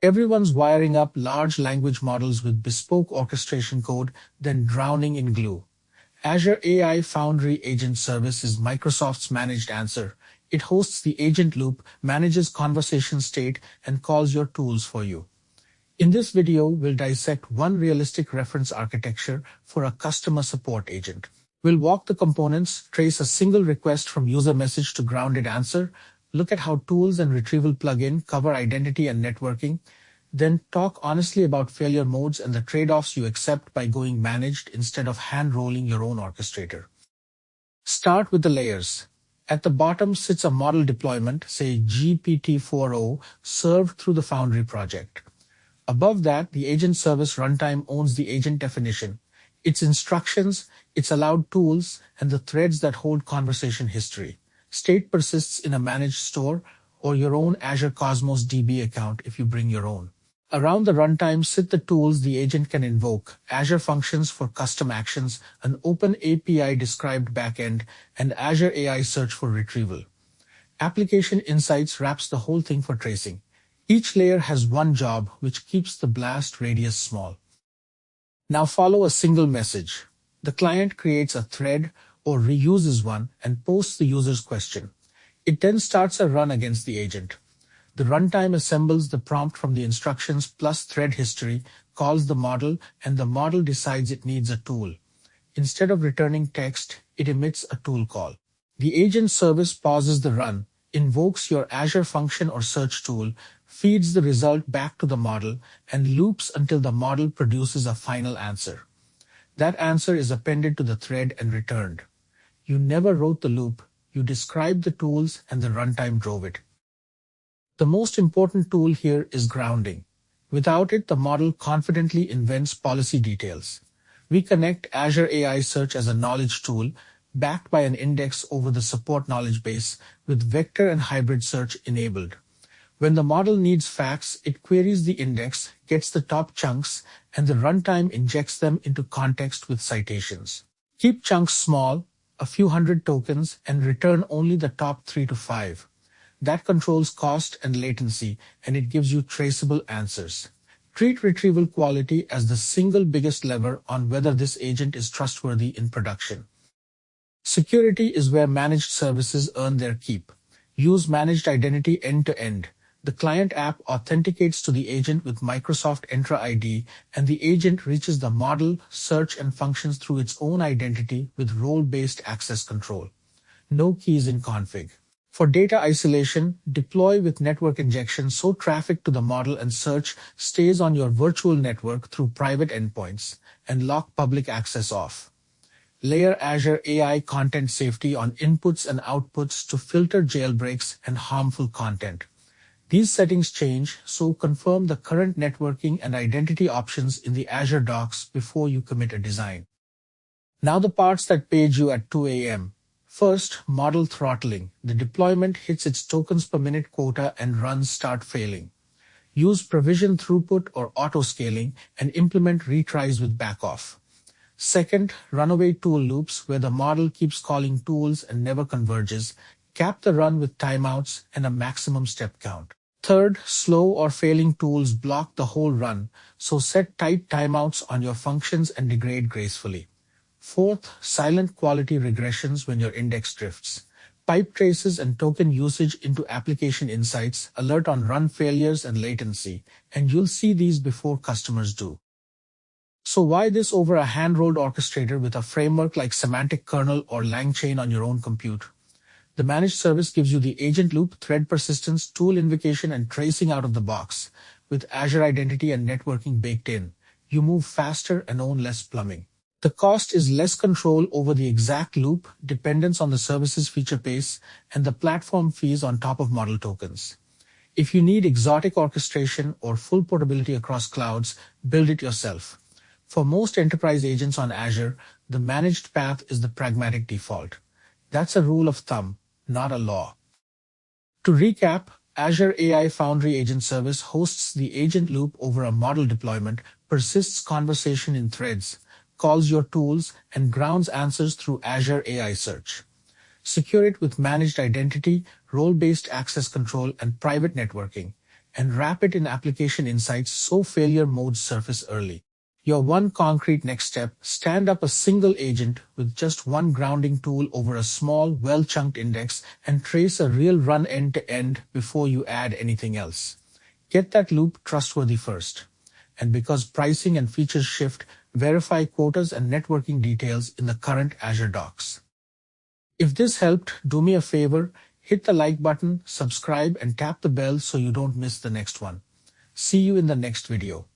Everyone's wiring up large language models with bespoke orchestration code, then drowning in glue. Azure AI Foundry Agent Service is Microsoft's managed answer. It hosts the agent loop, manages conversation state, and calls your tools for you. In this video, we'll dissect one realistic reference architecture for a customer support agent. We'll walk the components, trace a single request from user message to grounded answer, look at how tools and retrieval plugin cover identity and networking, then talk honestly about failure modes and the trade-offs you accept by going managed instead of hand-rolling your own orchestrator. Start with the layers. At the bottom sits a model deployment, say GPT-4o, served through the Foundry project. Above that, the agent service runtime owns the agent definition, its instructions, its allowed tools, and the threads that hold conversation history. State persists in a managed store or your own Azure Cosmos DB account if you bring your own. Around the runtime sit the tools the agent can invoke, Azure Functions for custom actions, an open API-described backend, and Azure AI Search for retrieval. Application Insights wraps the whole thing for tracing. Each layer has one job, which keeps the blast radius small. Now follow a single message. The client creates a thread or reuses one and posts the user's question. It then starts a run against the agent. The runtime assembles the prompt from the instructions plus thread history, calls the model, and the model decides it needs a tool. Instead of returning text, it emits a tool call. The agent service pauses the run, invokes your Azure function or search tool, feeds the result back to the model, and loops until the model produces a final answer. That answer is appended to the thread and returned. You never wrote the loop, you described the tools and the runtime drove it. The most important tool here is grounding. Without it, the model confidently invents policy details. We connect Azure AI Search as a knowledge tool, backed by an index over the support knowledge base, with vector and hybrid search enabled. When the model needs facts, it queries the index, gets the top chunks, and the runtime injects them into context with citations. Keep chunks small, a few hundred tokens, and return only the top 3 to 5. That controls cost and latency, and it gives you traceable answers. Treat retrieval quality as the single biggest lever on whether this agent is trustworthy in production. Security is where managed services earn their keep. Use managed identity end-to-end. The client app authenticates to the agent with Microsoft Entra ID, and the agent reaches the model, search, and functions through its own identity with role-based access control. No keys in config. For data isolation, deploy with network injection so traffic to the model and search stays on your virtual network through private endpoints, and lock public access off. Layer Azure AI content safety on inputs and outputs to filter jailbreaks and harmful content. These settings change, so confirm the current networking and identity options in the Azure docs before you commit a design. Now the parts that page you at 2 a.m. First, model throttling. The deployment hits its tokens per minute quota and runs start failing. Use provision throughput or auto-scaling and implement retries with backoff. Second, runaway tool loops where the model keeps calling tools and never converges. Cap the run with timeouts and a maximum step count. Third, slow or failing tools block the whole run, so set tight timeouts on your functions and degrade gracefully. Fourth, silent quality regressions when your index drifts. Pipe traces and token usage into application insights alert on run failures and latency, and you'll see these before customers do. So why this over a hand-rolled orchestrator with a framework like semantic kernel or LangChain on your own compute? The managed service gives you the agent loop, thread persistence, tool invocation, and tracing out of the box. With Azure Identity and networking baked in, you move faster and own less plumbing. The cost is less control over the exact loop, dependence on the service's feature pace, and the platform fees on top of model tokens. If you need exotic orchestration or full portability across clouds, build it yourself. For most enterprise agents on Azure, the managed path is the pragmatic default. That's a rule of thumb, not a law. To recap, Azure AI Foundry Agent Service hosts the agent loop over a model deployment, persists conversation in threads, calls your tools, and grounds answers through Azure AI Search. Secure it with managed identity, role-based access control, and private networking. and wrap it in application insights so failure modes surface early. Your one concrete next step, stand up a single agent with just one grounding tool over a small, well-chunked index and trace a real run end-to-end before you add anything else. Get that loop trustworthy first. And because pricing and features shift, verify quotas and networking details in the current Azure docs. If this helped, do me a favor, hit the like button, subscribe, and tap the bell so you don't miss the next one. See you in the next video.